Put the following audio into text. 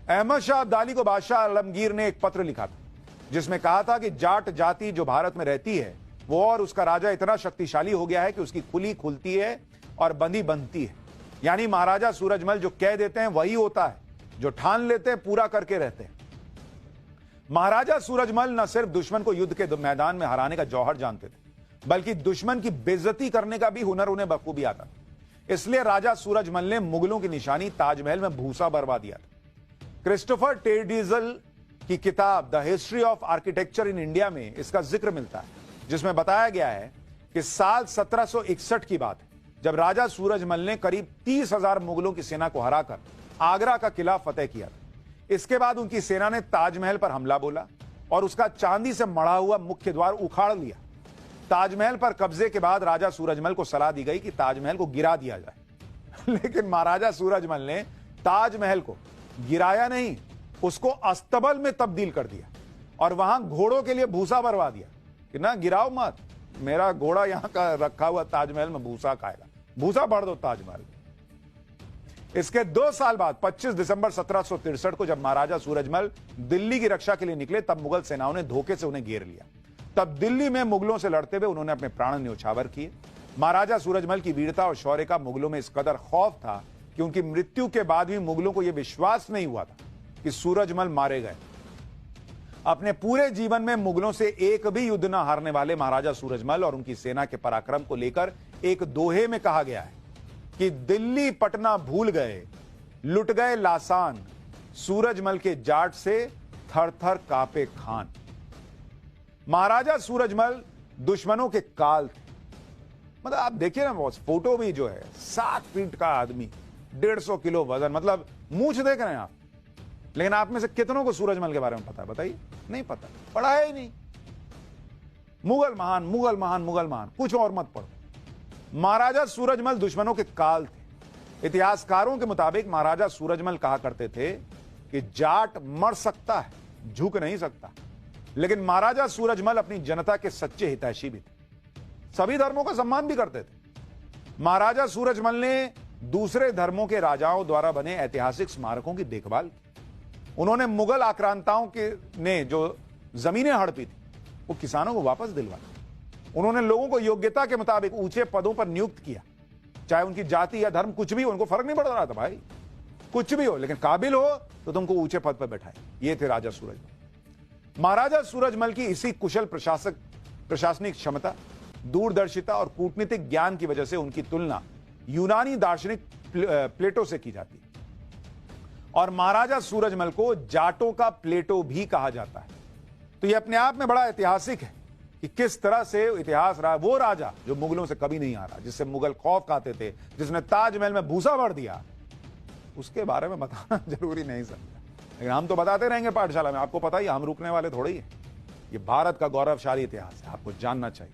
अहमद शाह अब्दाली को बादशाह आलमगीर ने एक पत्र लिखा था जिसमें कहा था कि जाट जाति जो भारत में रहती है वो और उसका राजा इतना शक्तिशाली हो गया है कि उसकी खुली खुलती है और बंदी बनती है। यानी महाराजा सूरजमल जो कह देते हैं वही होता है, जो ठान लेते हैं पूरा करके रहते हैं। महाराजा सूरजमल न सिर्फ दुश्मन को युद्ध के मैदान में हराने का जौहर जानते थे, बल्कि दुश्मन की बेइज्जती करने का भी हुनर उन्हें बखूबी आता था। इसलिए राजा सूरजमल ने मुगलों की निशानी ताजमहल में भूसा बरवा दिया था। क्रिस्टोफर टेडीजल की किताब the history of architecture in India में इसका जिक्र मिलता है, जिसमें बताया गया है कि साल 1761 की बात है जब राजा सूरजमल ने करीब 30,000 मुगलों की सेना को हराकर आगरा का किला फतेह किया था। इसके बाद उनकी सेना ने ताजमहल पर हमला बोला और उसका चांदी से मढ़ा हुआ मुख्य द्वार उखाड़ लिया। ताजमहल पर कब्जे के बाद राजा सूरजमल को सलाह दी गई कि ताजमहल को गिरा दिया जाए लेकिन महाराजा सूरजमल ने ताजमहल को गिराया नहीं, उसको अस्तबल में तब्दील कर दिया और वहां घोड़ों के लिए भूसा भरवा दिया कि ना गिराओ मत, मेरा घोड़ा यहां का रखा हुआ ताजमहल में भूसा खाएगा, भूसा भर दो ताजमहल। इसके 2 साल बाद 25 दिसंबर 1763 को जब महाराजा सूरजमल दिल्ली की रक्षा के लिए निकले तब मुगल सेनाओं ने धोखे से उन्हें घेर लिया। तब दिल्ली में मुगलों से लड़ते हुए उन्होंने अपने प्राण न्योछावर किए। महाराजा सूरजमल की वीरता और शौर्य का मुगलों में इस कदर खौफ था कि उनकी मृत्यु के बाद भी मुगलों को यह विश्वास नहीं हुआ था कि सूरजमल मारे गए। अपने पूरे जीवन में मुगलों से एक भी युद्ध न हारने वाले महाराजा सूरजमल और उनकी सेना के पराक्रम को लेकर एक दोहे में कहा गया है कि दिल्ली पटना भूल गए, लुट गए लासान, सूरजमल के जाट से थर थर कांपे खान। महाराजा सूरजमल दुश्मनों के काल थे। मतलब आप देखिए ना बॉस, फोटो भी जो है 7 फीट का आदमी, 150 किलो वजन, मतलब मूंछ देख रहे हैं आप। लेकिन आप में से कितनों को सूरजमल के बारे में पता है? बताइए, नहीं पता, पढ़ा है ही नहीं। मुगल महान, मुगल महान, मुगल महान, कुछ और मत पढ़ो। महाराजा सूरजमल दुश्मनों के काल थे। इतिहासकारों के मुताबिक महाराजा सूरजमल कहा करते थे कि जाट मर सकता है, झुक नहीं सकता। लेकिन महाराजा सूरजमल अपनी जनता के सच्चे हितैषी भी थे, सभी धर्मों का सम्मान भी करते थे। महाराजा सूरजमल ने दूसरे धर्मों के राजाओं द्वारा बने ऐतिहासिक स्मारकों की देखभाल की। उन्होंने मुगल आक्रांताओं के ने जो जमीनें हड़पी थी वो किसानों को वापस दिलवाई। उन्होंने लोगों को योग्यता के मुताबिक ऊंचे पदों पर नियुक्त किया, चाहे उनकी जाति या धर्म कुछ भी हो, उनको फर्क नहीं पड़ रहा था भाई, कुछ भी हो, लेकिन काबिल हो तो तुमको ऊंचे पद पर बैठाए। ये थे राजा सूरजमल। महाराजा सूरजमल की इसी कुशल प्रशासनिक क्षमता, दूरदर्शिता और कूटनीतिक ज्ञान की वजह से उनकी तुलना यूनानी दार्शनिक प्लेटो से की जाती है और महाराजा सूरजमल को जाटों का प्लेटो भी कहा जाता है। तो यह अपने आप में बड़ा ऐतिहासिक है कि किस तरह से इतिहास रहा। वो राजा जो मुगलों से कभी नहीं हारा, जिससे मुगल खौफ खाते थे, जिसने ताजमहल में भूसा भर दिया, उसके बारे में बताना जरूरी नहीं समझा, लेकिन हम तो बताते रहेंगे पाठशाला में। आपको पता ही, हम रुकने वाले थोड़े ही हैं। ये भारत का गौरवशाली इतिहास है, आपको जानना चाहिए।